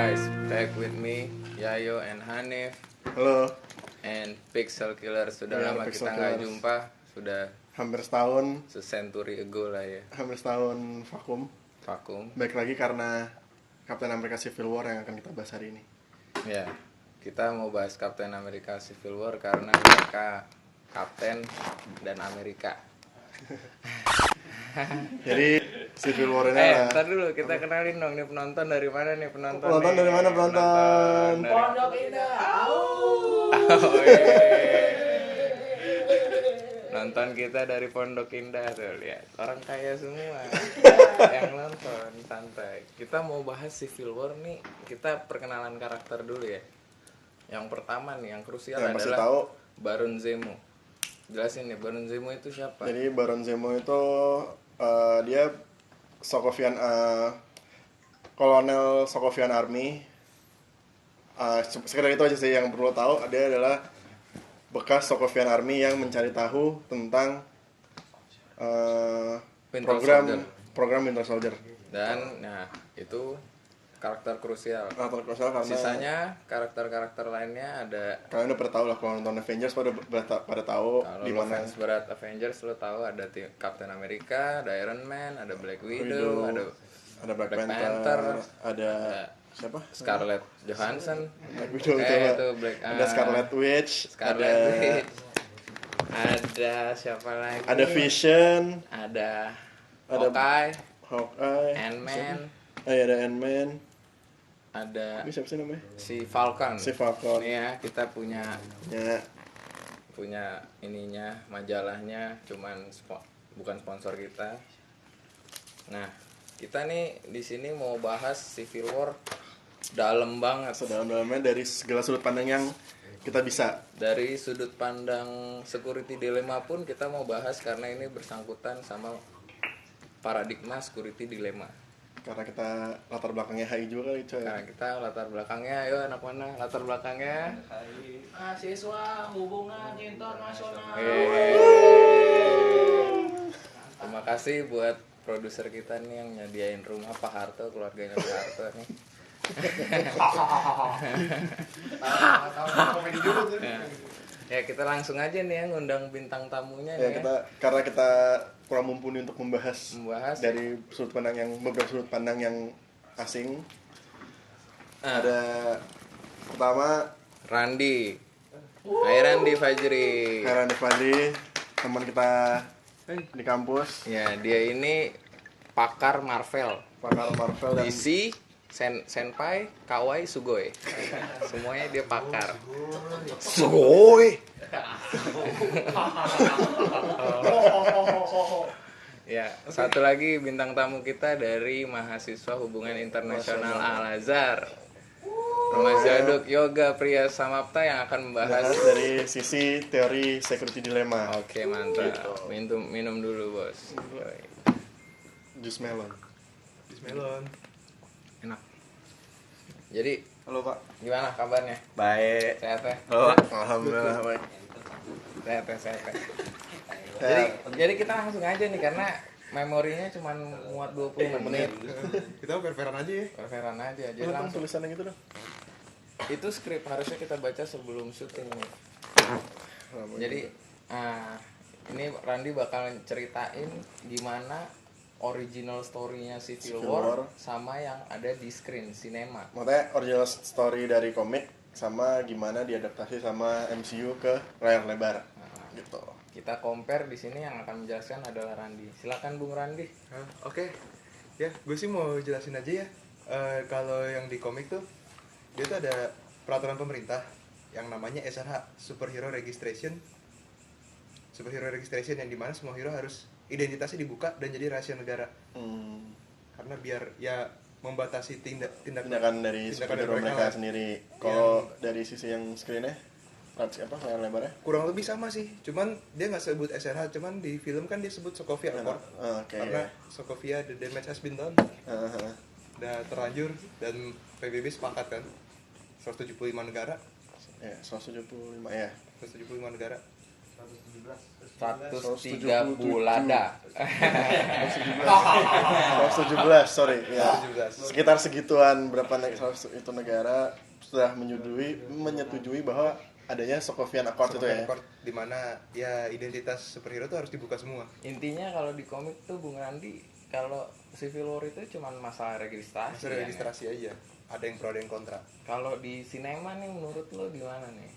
guys, back with me, Yayo and Hanif Halo, and Pixel Killer. Sudah Ya, lama Pixel kita nggak Killers. jumpa, sudah hampir setahun, se-century ago lah ya, vakum. vakum. Baik lagi karena Captain America Civil War yang akan kita bahas hari ini. Ya, kita mau bahas Captain America Civil War karena mereka Kapten dan Amerika. Jadi Civil War ini Ntar dulu kita kenalin dong nih penonton dari mana nih penonton? Penonton nih? dari mana, penonton? dari- Pondok Indah. Oh, iya. Nonton kita dari Pondok Indah tuh, lihat orang kaya semua yang nonton, santai. Kita mau bahas Civil War nih, kita perkenalan karakter dulu ya. Yang pertama nih, yang krusial Yang pasti adalah tahu. Baron Zemo. Jelasin nih, Baron Zemo itu siapa? Jadi Baron Zemo itu dia Sokovian Kolonel Sokovian Army. Sekedar itu aja sih yang perlu tahu. Dia adalah bekas Sokovian Army yang mencari tahu tentang Winter Soldier. program Winter Soldier. Dan nah, itu karakter krusial. Karakter krusial karena Sisanya karakter-karakter lainnya ada. kalian udah pernah tahu lah, kalau nonton Avengers pada tahu Kalau di lo mana fans berat Avengers lo tahu ada Captain America, ada Iron Man, ada Black Widow, ada Black Black Panther, Panther, ada siapa? Scarlett Johansson, Black Widow itu Black, ada Scarlet Witch, Scarlet ada Witch, ada siapa lagi? ada Vision, ada ada Hawkeye, Hawkeye, Ant-Man, ada Ant-Man. ada Ini siapa sih namanya? si Falcon. Si Falcon. Ini ya, kita punya Ya, ininya, majalahnya, cuman bukan sponsor kita. Nah, kita nih di sini mau bahas Civil War dalam banget. sedalam-dalamnya dari segala sudut pandang yang kita bisa. Dari sudut pandang security dilemma pun kita mau bahas karena ini bersangkutan sama paradigma security dilemma. Karena kita latar belakangnya HI juga kali, coy. Nah, kita latar belakangnya, ayo anak mana latar belakangnya? Mahasiswa Hubungan Internasional. Terima kasih buat produser kita nih yang nyediain rumah Pak Harto, keluarganya Pak Harto nih. Komedi dulu tuh. Ya kita langsung aja nih ya ngundang bintang tamunya Ya, nih. karena kita kurang mumpuni untuk membahas dari beberapa sudut pandang yang asing. Ada pertama Randi. Hai Randi Fajri. Heran Fadli, teman kita di kampus, Ya, dia ini pakar Marvel. pakar Marvel dan DC, Senpai, Kawaii, Sugoi. Semuanya dia pakar. Sugoi. Ya, satu lagi bintang tamu kita dari mahasiswa Hubungan Internasional Al-Azhar. Mas Zaduk Yoga Priya Samapta yang akan membahas. dari sisi teori security dilemma. Oke, mantap. Minum dulu, Bos. Jus melon. Enak. Jadi, Halo Pak. gimana kabarnya? Baik. Sehat ya? Alhamdulillah baik. Sehat ya. Jadi kita langsung aja nih karena memorinya cuma muat 20 menit. Kita fair-fairan aja ya. Fair-fairan aja. Jadi Jadi langsung. tulisannya gitu dong. Itu skrip harusnya kita baca sebelum syuting nih. Jadi ini Randi bakal ceritain gimana original story-nya Civil War sama yang ada di screen cinema. Makanya original story dari komik sama gimana diadaptasi sama MCU ke layar lebar. Gitu. Kita compare di sini, yang akan menjelaskan adalah Randi. Silakan Bung Randi. Oke. Ya, gue sih mau jelasin aja ya. Kalau yang di komik tuh dia tuh ada peraturan pemerintah yang namanya SRH, Superhero Registration. Superhero Registration yang dimana semua hero harus identitasnya dibuka dan jadi rahasia negara. Karena biar ya membatasi Tindakan dari superhero mereka sendiri. Kalau dari sisi yang screennya, layar lebarnya? kurang lebih sama sih. Cuman dia nggak sebut SRH, cuman di film kan dia sebut Sokovia Accord. Karena Sokovia the damage has been done. Udah terlanjur dan PBB sepakat kan. 175 negara. Ya, 175 ya. 175 negara. 103 bulada. 117, sorry ya. 117. Sekitar segituan berapa itu negara sudah menyetujui bahwa adanya Sokovian Accord itu ya. Di mana ya identitas superhero tuh harus dibuka semua. Intinya kalau di komik tuh Bung Randi, kalau Civil War itu cuma masalah registrasi. Masalah registrasi aja. Ada yang pro ada yang kontra. Kalau di sinema nih menurut lo gimana nih?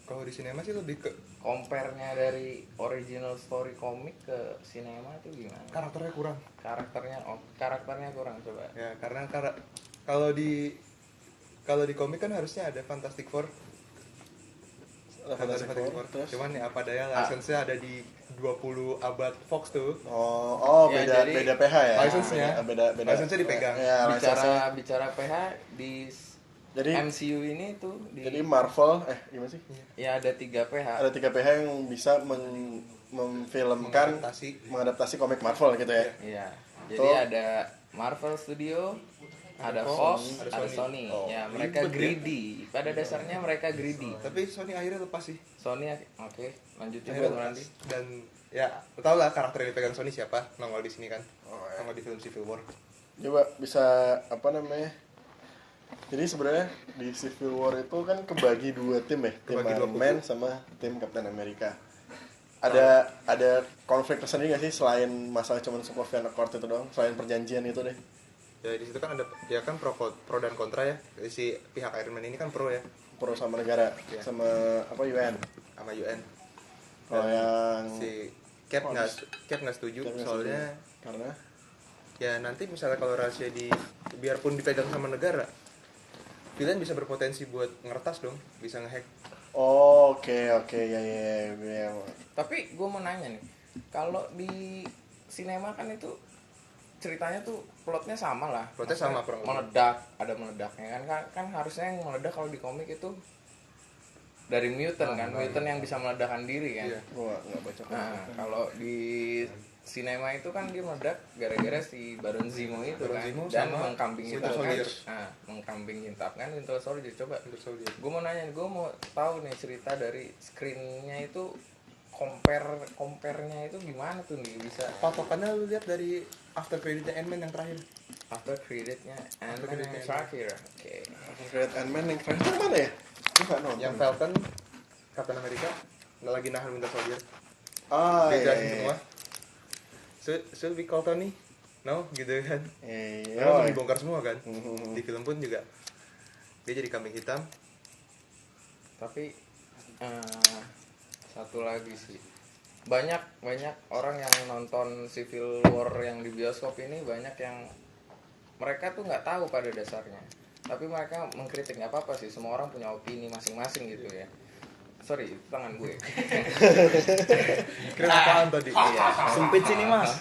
Kalau di sinema sih lebih ke Compare-nya dari original story komik ke sinema tuh gimana? karakternya kurang. Karakternya kurang coba. Ya, karena kalau di komik kan harusnya ada Fantastic Four. Fantastic Four, terus? Cuman ya apa daya license-nya ada di 20 abad Fox tuh. Oh, Ya, beda jadi beda PH ya. License-nya. Beda. License-nya dipegang. Ya, license-nya. Bicara PH di Jadi MCU ini tuh jadi Marvel gimana sih? ya ada 3 PH. Ada 3 PH yang bisa memfilmkan mengadaptasi komik Marvel gitu ya. Iya. Jadi Tuh. ada Marvel Studio, ada Fox, ada Sony. Oh, Ya, mereka ribet ya. greedy. Pada dasarnya mereka greedy. Tapi Sony akhirnya lepas sih. Sony oke, lanjut Akhirnya coba lepas. nanti. Dan ya, lo tau lah karakter yang dipegang Sony siapa? Nongol di sini kan. ya. Nongol di film Civil War. Coba bisa apa namanya? Jadi sebenarnya di Civil War itu kan kebagi 2 tim ya, tim Kebagi dua Iron Man sama tim Captain America. Ada konflik tersendiri nggak sih selain masalah cuman Sokovian Accord itu doang, selain perjanjian itu deh? Ya di situ kan ada ya kan pro dan kontra ya. Si pihak Iron Man ini kan pro ya Pro sama negara, Iya. sama apa UN. sama UN. Kalau Dan yang si Cap nggak setuju Cap nggak soalnya setuju. Karena ya nanti misalnya kalau rahasia biarpun dipegang sama negara, villain bisa berpotensi buat ngeretas dong, bisa ngehack. oke ya. Tapi gue mau nanya nih, kalau di sinema kan itu ceritanya tuh plotnya sama lah. Plotnya Maksudnya sama, kurang lebih. meledak, ada meledaknya kan harusnya yang meledak kalau di komik itu dari mutant kan, mutant yang bisa meledakkan diri kan. Iya. Gua nggak baca. Nah, kalau di sinema itu kan dia meledak gara-gara si Baron Zemo itu Baron kan Zemo dan sama mengkambing Winter hitamkan. Soldier. Nah, mengkambing hitamkan Winter Soldier. Coba Winter Soldier. gue mau nanya, gue mau tahu nih cerita dari screennya itu compare-nya itu gimana tuh nih bisa Patokannya lu lihat dari after creditnya Ant-Man yang terakhir. after creditnya Ant-Man creditnya yang terakhir. Oke. Red Ant-Man yang terakhir mana ya? Gua nggak nonton. Yang Falcon, Captain America lagi nahan Winter Soldier. Ah, Dia iya. jelasin semua. Should we call Tony? No, gitu kan. Iya. Karena langsung dibongkar semua kan. Mhm. Di film pun juga dia jadi kambing hitam. Tapi satu lagi sih, banyak orang yang nonton Civil War yang di bioskop ini, banyak yang mereka tuh nggak tahu pada dasarnya, tapi mereka mengkritik. Nggak apa-apa sih, semua orang punya opini masing-masing gitu ya. Sorry, itu tangan gue. Kira apaan tadi? Iya. Sempit sini mas.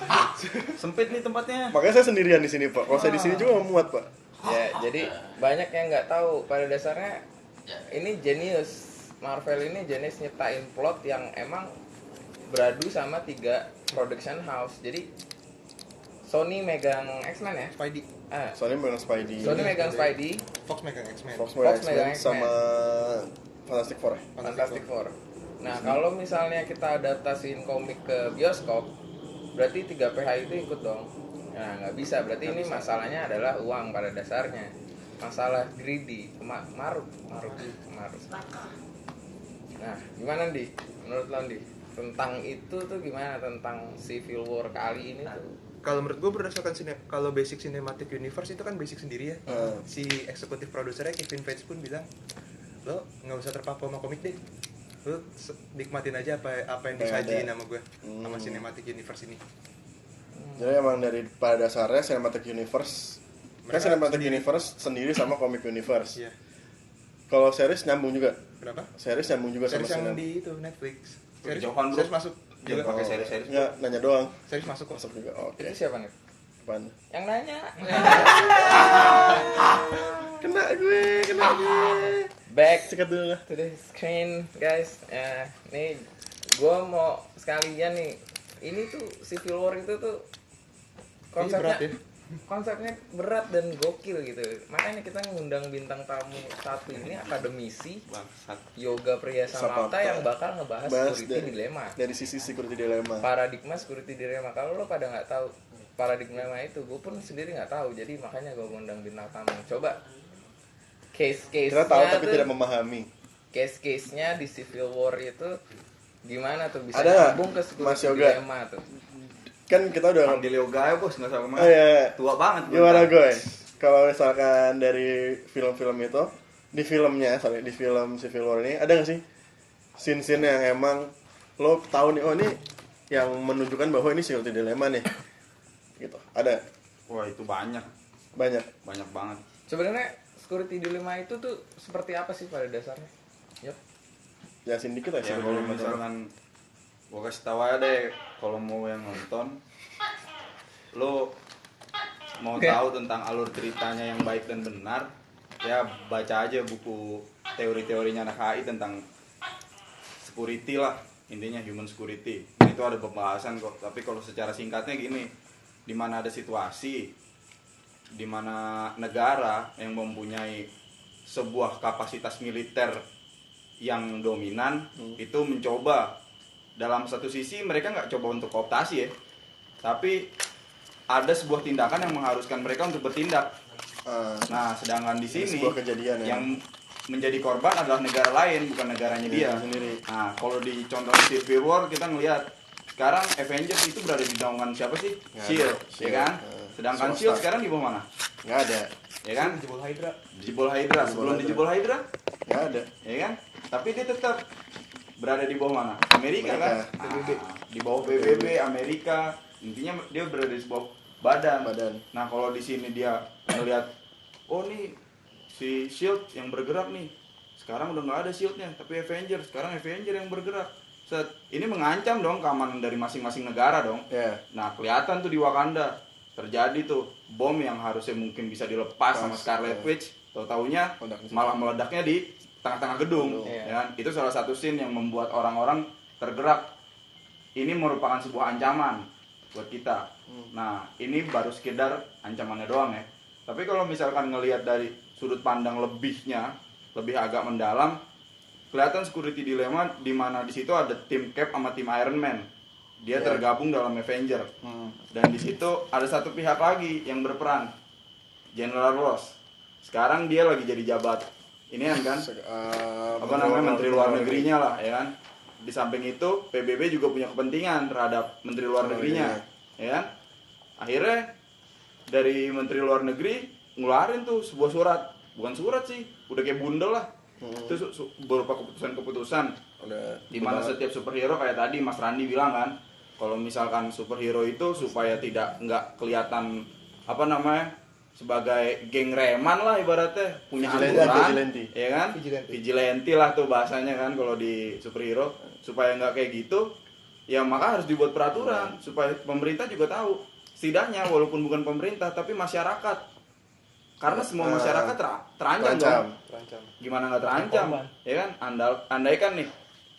Sempit nih tempatnya. Makanya saya sendirian di sini, Pak. Kalau saya di sini juga nggak muat, Pak. Ya, jadi banyak yang nggak tahu pada dasarnya ini jenius. Marvel ini jenis nyiptain plot yang emang beradu sama 3 production house. Jadi Sony megang X-Men ya? Spidey. Soalnya megang Spidey. Sony megang Spidey, Fox megang X-Men. Fox megang megang X-Men X-Men. sama Fantastic Four ya? Fantastic Four. Nah, kalau misalnya kita adaptasiin komik ke bioskop, berarti 3 PH itu ikut dong. Nah, nggak bisa. Berarti ini masalahnya adalah uang pada dasarnya. Masalah greedy, maruk. Nah, gimana Di? Menurut lo Di, tentang itu tuh gimana, tentang Civil War kali ini tuh? Kalau menurut gue berdasarkan kalau basic cinematic universe itu kan basic sendiri ya. Si eksekutif produsernya Kevin Feige pun bilang, lo nggak usah terpaku sama komik deh, lo nikmatin aja apa yang disajiin sama gue sama cinematic universe ini. Jadi emang dari pada dasarnya Cinematic Universe kan Mereka Cinematic sendiri. Universe sendiri sama Comic Universe. Iya. Kalau series nyambung juga. Kenapa? Series nyambung juga Series sama yang di itu Netflix. Johan, bro. Series masuk juga. Jangan pakai series-series. Ya, nanya doang. Series masuk kok. Masuk juga. Oke. Itu siapa nih? Apaan? Yang nanya. Kena gue. Back Sikat dulu lah. to the screen, guys. Nih, gue mau sekalian nih. Ini tuh Civil War itu tuh Ini berat konsepnya ya. konsepnya berat dan gokil gitu. Makanya kita ngundang bintang tamu satu ini akademisi Bangsat. Yoga Priya Samapta Samapta. yang bakal ngebahas Bahas security dilema. dari sisi security dilema. Paradigma security dilema. Kalau lo pada nggak tahu paradigma itu, gue pun sendiri nggak tahu. Jadi makanya gue ngundang bintang tamu. Coba Kita tahu tapi tidak case-casenya memahami. case-nya di Civil War itu gimana tuh bisa Ada nggak, nyambung ke Mas security Yoga? dilema tuh. Kan kita udah Panggil yoga ya bos, nggak usah kemana. Oh, iya. Tua banget. Gimana gue? Kalau misalkan dari film-film itu, di film Civil War ini ada nggak sih scene-scene yang emang lo tahu nih, oh ini yang menunjukkan bahwa ini security dilema nih, gitu. Ada Wah itu banyak banyak. banget. Sebenarnya security dilema itu tuh seperti apa sih pada dasarnya? Yep. Jelasin dikit aja. Ya kalau misalkan gua kasih tahu aja deh, kalau mau yang nonton, lo mau tahu tentang alur ceritanya yang baik dan benar, ya baca aja buku teori-teorinya anak HI tentang security lah, intinya human security. Itu ada pembahasan kok. Tapi kalau secara singkatnya gini, di mana ada situasi, di mana negara yang mempunyai sebuah kapasitas militer yang dominan itu mencoba, dalam satu sisi mereka nggak coba untuk kooptasi ya, tapi ada sebuah tindakan yang mengharuskan mereka untuk bertindak. Nah, sedangkan di sini sebuah kejadian ya. yang menjadi korban adalah negara lain, bukan negaranya dia sendiri. Nah, kalau di contoh Civil War kita ngelihat sekarang Avengers itu berada di naungan siapa sih? Nggak Shield, ada. ya Shield. kan? Sedangkan Swasta. Shield sekarang di bawah mana? Nggak ada. Ya kan? Jebol Hydra. Dijebol Hydra. Sebelum Hydra. dijebol Hydra, Nggak ada. ya kan? Tapi dia tetap berada di bawah mana? Amerika kan? Amerika. Di bawah PBB Amerika. Intinya dia berada di sebuah badan. Nah, kalau di sini dia melihat, oh nih si Shield yang bergerak nih. Sekarang udah nggak ada Shieldnya, tapi Avengers. Sekarang Avengers yang bergerak. Ini mengancam dong keamanan dari masing-masing negara dong. Ya. Nah, kelihatan tuh di Wakanda terjadi tuh bom yang harusnya mungkin bisa dilepas sama Scarlet Witch, tahu-taunya malah meledaknya di tengah-tengah gedung. Ya kan? Itu salah satu scene yang membuat orang-orang tergerak. Ini merupakan sebuah ancaman buat kita. Nah, ini baru sekedar ancamannya doang ya. Tapi kalau misalkan ngelihat dari sudut pandang lebihnya, lebih agak mendalam, kelihatan security dilema di mana di situ ada tim Cap sama tim Iron Man. Dia tergabung dalam Avenger. Dan di situ ada satu pihak lagi yang berperan, General Ross. Sekarang dia lagi jadi jabat ini kan apa namanya, Menteri Luar Negerinya lah, ya kan. Di samping itu PBB juga punya kepentingan terhadap Menteri Luar Negerinya, ya kan. Akhirnya dari Menteri Luar Negeri ngeluarin tuh sebuah surat, bukan surat sih, udah kayak bundel lah. Itu berupa keputusan-keputusan di mana setiap superhero, kayak tadi Mas Randi bilang kan, kalau misalkan superhero itu supaya nggak kelihatan apa namanya, sebagai geng reman lah ibaratnya, punya aturan, ya kan, vigilante lah tuh bahasanya kan kalau di superhero, supaya nggak kayak gitu, ya maka harus dibuat peraturan supaya pemerintah juga tahu, setidaknya walaupun bukan pemerintah tapi masyarakat, karena semua masyarakat terancam dong. Gimana nggak terancam, ya kan? Andai kan nih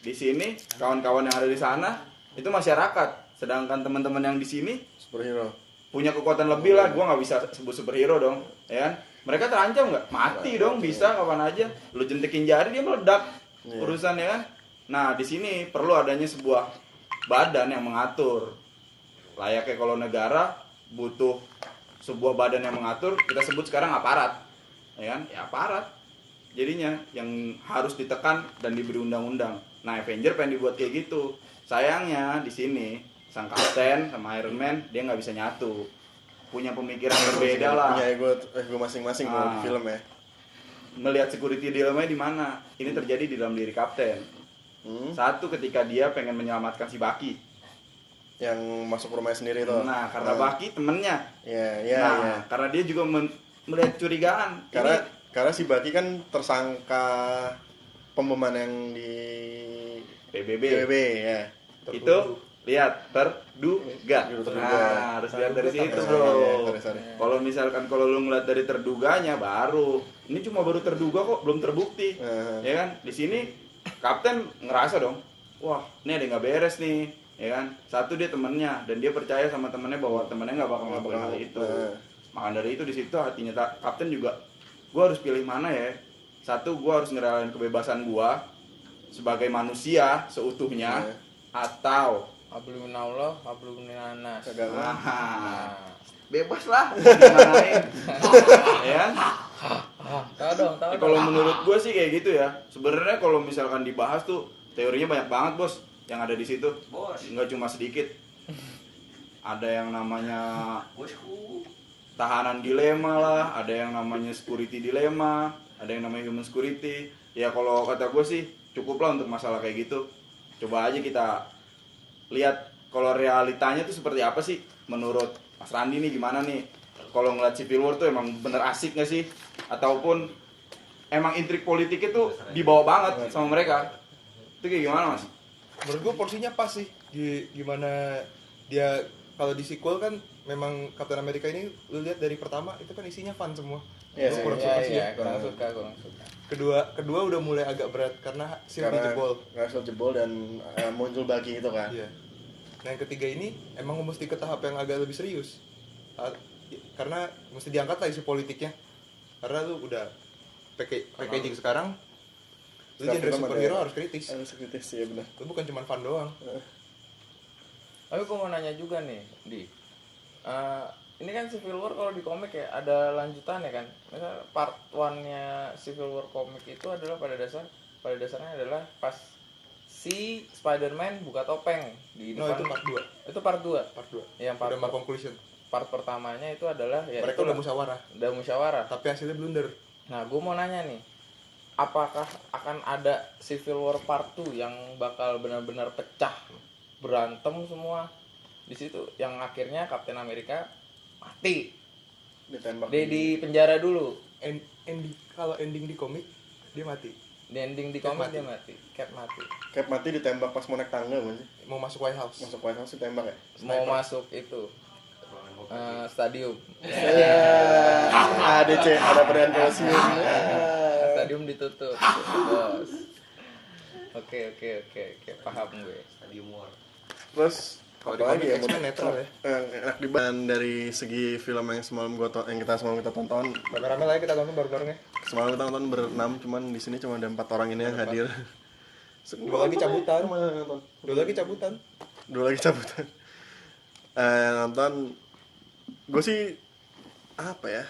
di sini kawan-kawan yang ada di sana itu masyarakat, sedangkan teman-teman yang di sini superhero punya kekuatan lebih lah, gua nggak bisa sebut superhero dong, ya kan? Mereka terancam nggak? Mati dong, bisa kapan aja. Lu jentikin jari dia meledak, urusan, ya kan? Nah di sini perlu adanya sebuah badan yang mengatur. Layaknya kalau negara butuh sebuah badan yang mengatur, kita sebut sekarang aparat, ya kan? Ya aparat. Jadinya yang harus ditekan dan diberi undang-undang. Nah Avenger pengen dibuat kayak gitu. Sayangnya di sini sang kapten sama Iron Man dia nggak bisa nyatu, punya pemikiran berbeda lah, punya ego masing-masing kalau di film ya. Melihat security dilema di mana ini terjadi di dalam diri kapten. Satu, ketika dia pengen menyelamatkan si Bucky yang masuk rumahnya sendiri tuh. Nah karena Bucky temennya. Iya. Karena dia juga melihat curigaan. Karena si Bucky kan tersangka pemboman yang di PBB ya. Itu lihat terduga. Nah, harus lihat dari situ, bro. Kalau misalkan kalau lu ngeliat dari terduganya, baru ini cuma baru terduga kok, belum terbukti, ya kan? Di sini kapten ngerasa dong, wah ini ada yang nggak beres nih, ya kan? Satu, dia temennya dan dia percaya sama temennya bahwa temennya nggak bakal ngelakuin hal itu. Maka dari itu di situ hatinya kapten juga, gue harus pilih mana ya. Satu, gue harus ngerelain kebebasan gue sebagai manusia seutuhnya, atau Hablum minallah, hablum minanas. bebas lah gimanain. Ya kan? Tahu dong. Kalau menurut gue sih kayak gitu ya. Sebenarnya kalau misalkan dibahas tuh teorinya banyak banget bos yang ada di situ. Nggak cuma sedikit. Ada yang namanya tahanan dilema lah, ada yang namanya security dilema, ada yang namanya human security. Ya kalau kata gue sih cukup lah untuk masalah kayak gitu. Coba aja kita lihat kalau realitanya tuh seperti apa sih menurut Mas Randi nih, gimana nih kalau ngeliat Civil War tuh emang bener asik gak sih, ataupun emang intrik politiknya tuh dibawa banget sama mereka. Itu kayak gimana Mas? Menurut gue porsinya pas sih. Gimana dia kalau di sequel kan memang Captain America ini lu lihat dari pertama itu kan isinya fun semua. Iya, Lu kurang suka sih ya. kurang suka. Kedua udah mulai agak berat karena shield dijebol. Karena shield jebol dan muncul bagi itu kan. Iya. Nah yang ketiga ini emang mesti ke tahap yang agak lebih serius. Karena mesti diangkat lah isu politiknya. Karena lu udah packaging sekarang lu jadi superhero harus kritis. Harus kritis ya benar. Lu bukan cuma fun doang. Tapi gue mau nanya juga nih, Di. Ini kan Civil War kalau di komik ya ada lanjutannya kan. Misal part 1-nya Civil War komik itu adalah pada dasarnya adalah pas si Spider-Man buka topeng di depan. Itu part 2. Itu part 2. Part 2. Yang part udah conclusion. Part pertamanya itu adalah ya mereka udah musyawarah. Udah musyawarah. Tapi hasilnya blunder. Nah, gue mau nanya nih. Apakah akan ada Civil War part 2 yang bakal benar-benar pecah, berantem semua di situ, yang akhirnya Captain America mati, Ditembak di penjara dulu. Kalau ending di komik dia mati. Di ending di komik dia mati. Cap mati. Cap mati ditembak pas mau naik tangga kan sih? Mau masuk White House. Masuk White House ditembak ya? Mau masuk itu stadium. Iya. ADC ada perayaan kolosium. Stadium ditutup. Bos. Oke, paham gue. Stadium War. Terus Kalau di apalagi komik ya X-Men netral ya. enak dibahas dari segi film yang kita semalam kita tonton. Rame-rame lah ya kita tonton bareng-bareng ya. Semalam kita nonton berenam, cuman di sini cuma ada 4 orang ini yang hadir. Dua lagi cabutan. Dua lagi cabutan. Nonton gue sih apa ya,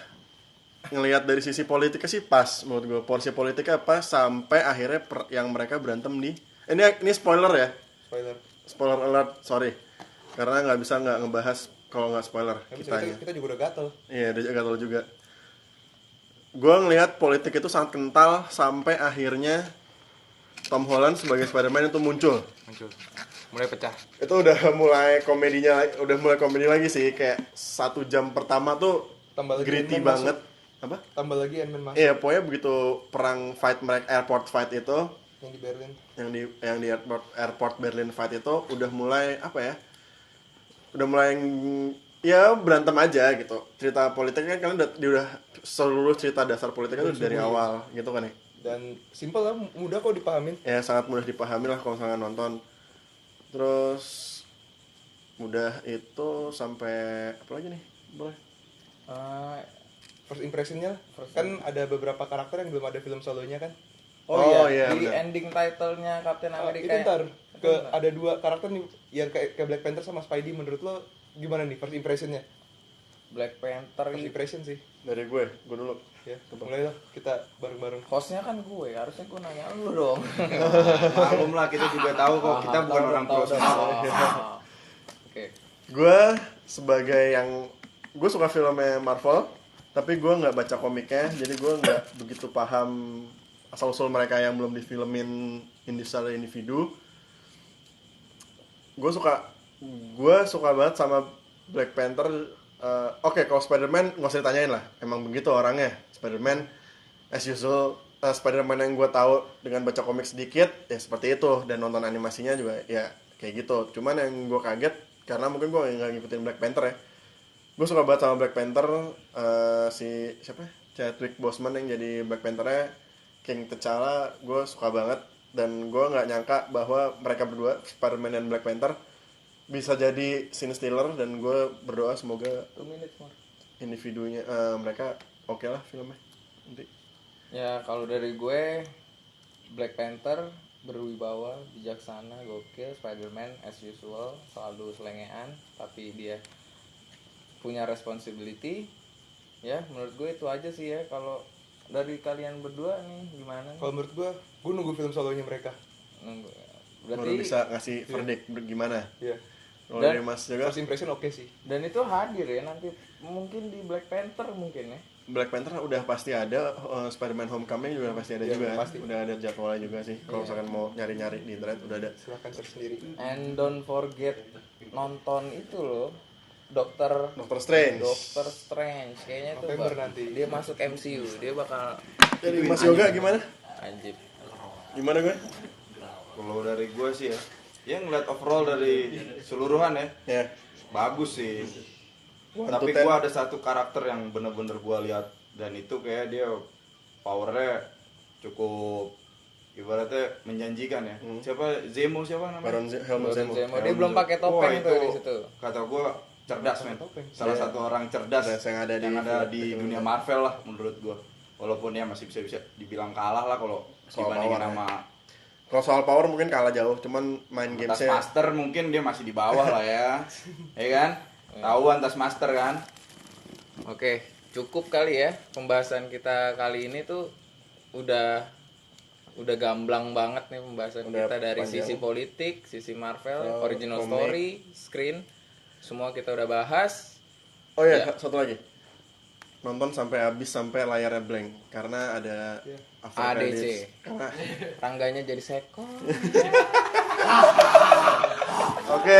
ngelihat dari sisi politiknya sih pas menurut gue, porsi politiknya pas sampai akhirnya yang mereka berantem di ini spoiler ya, spoiler alert, sorry karena nggak bisa nggak ngebahas kalau nggak spoiler kita juga udah gatel. Iya, dia gatel juga. Gue ngelihat politik itu sangat kental sampai akhirnya Tom Holland sebagai Spider-Man itu muncul. Mulai pecah. Itu udah mulai komedi lagi sih, kayak 1 jam pertama tuh Tambah lagi gritty Ant-Man banget. Apa? Tambah lagi Ant-Man masuk. Iya, pokoknya begitu perang fight mereka, airport fight itu, Yang di Berlin. yang di airport Berlin fight itu udah mulai apa ya? Udah mulai ya berantem aja gitu. Cerita politiknya kan udah seluruh cerita dasar politiknya tuh dari awal gitu kan ya. Dan simple lah, mudah kok dipahamin. Ya sangat mudah dipahami lah kalau misalnya nonton. Terus mudah itu sampai apa lagi nih? Boleh. First impressionnya kan ada beberapa karakter yang belum ada film solonya kan. Iya, di benar. ending title-nya Captain America. Itu ntar ada 2 karakter nih yang kayak Black Panther sama Spidey. Menurut lo gimana nih first impressionnya? Black Panther First impression sih. Dari gue dulu. Ya, mulai lah kita bareng-bareng. Hostnya kan gue, harusnya gue nanya lu dong. Maklum lah, kita juga tahu kok kita bukan orang profesional. Oke. Gue sebagai yang gue suka filmnya Marvel, tapi gue nggak baca komiknya, jadi gue nggak begitu paham asal usul mereka yang belum difilmin secara individu. Gue suka banget sama Black Panther. Oke, kalau Spider-Man nggak usah ditanyain lah, emang begitu orangnya. Spider-Man as usual, Spider-Man yang gue tahu dengan baca komik sedikit ya seperti itu, dan nonton animasinya juga ya kayak gitu. Cuman yang gue kaget karena mungkin gue nggak ngikutin Black Panther ya. Gue suka banget sama Black Panther, si siapa? Chadwick Boseman yang jadi Black Panther-nya, King T'Challa, gue suka banget. Dan gue nggak nyangka bahwa mereka berdua, Spider-Man dan Black Panther, bisa jadi scene stealer, dan gue berdoa semoga 2 minutes more. individunya mereka oke lah filmnya nanti. Ya kalau dari gue Black Panther berwibawa, bijaksana, gokil. Spider-Man as usual selalu selengean tapi dia punya responsibility. Ya menurut gue itu aja sih ya. Kalau dari kalian berdua nih gimana? Kalau menurut gue nunggu film solonya mereka. Baru bisa ngasih verdict gimana. Iya. Kalau dari Mas juga First impression oke sih. Dan itu hadir ya nanti mungkin di Black Panther mungkin ya. Black Panther udah pasti ada, Spider-Man Homecoming juga pasti ada juga. Pasti. Udah ada jadwalnya juga sih. Kalau misalkan mau nyari-nyari di internet udah ada. Silahkan search sendiri. And don't forget nonton itu loh Doctor Strange. Kayaknya tuh November nanti. dia masuk MCU, dia bakal Jadi Mas Yoga gimana? anjir. Gimana gue? Kalau dari gue sih ya ngeliat overall dari seluruhan ya, Ya. bagus sih. One Tapi to ten. gue ada satu karakter yang bener-bener gue lihat dan itu kayak dia powernya cukup ibaratnya menjanjikan ya. Siapa siapa namanya? Baron Helmut Baron Zemo. Zemo. Dia belum pakai topeng tuh di situ. Kata gue cerdas men. Salah Iya. satu orang cerdas yang ada di dunia Marvel lah menurut gue. Walaupun ya masih bisa dibilang kalah lah kalau Soal dibandingin power, sama Kalau soal power mungkin kalah jauh, cuman main Tas gamesnya Master mungkin dia masih di bawah lah ya. Ya kan? Tahuan Tas Master kan? Oke, cukup kali ya pembahasan kita kali ini tuh udah gamblang banget nih pembahasan Udah kita dari panjang. sisi politik, sisi Marvel, original komik. story, screen, semua kita udah bahas. Oh iya, Ya. satu lagi. Nonton sampai habis sampai layarnya blank karena ada after ADC. credits. Karena Tangganya jadi sekor. Oke,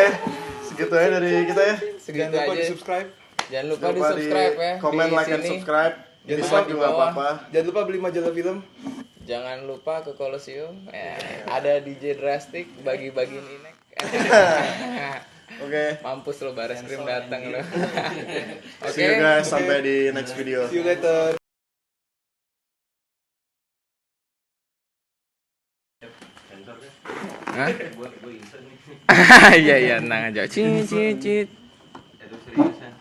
segitu aja dari kita ya. Segitu Jangan lupa aja. di subscribe. Jangan lupa Jangan di subscribe ya. Komen, di like, and sini. subscribe. Jangan Di lupa like di juga bawah. apa-apa. Jangan lupa beli majalah film. Jangan lupa ke Colosseum. Ada DJ Drastic bagi-bagiin inek. Oke. Mampus lo baris krim datang lo. Oke. See you guys sampai di next video. See you later. Hah? Iya iya, tenang aja. Cit cit cit. Itu seriusan.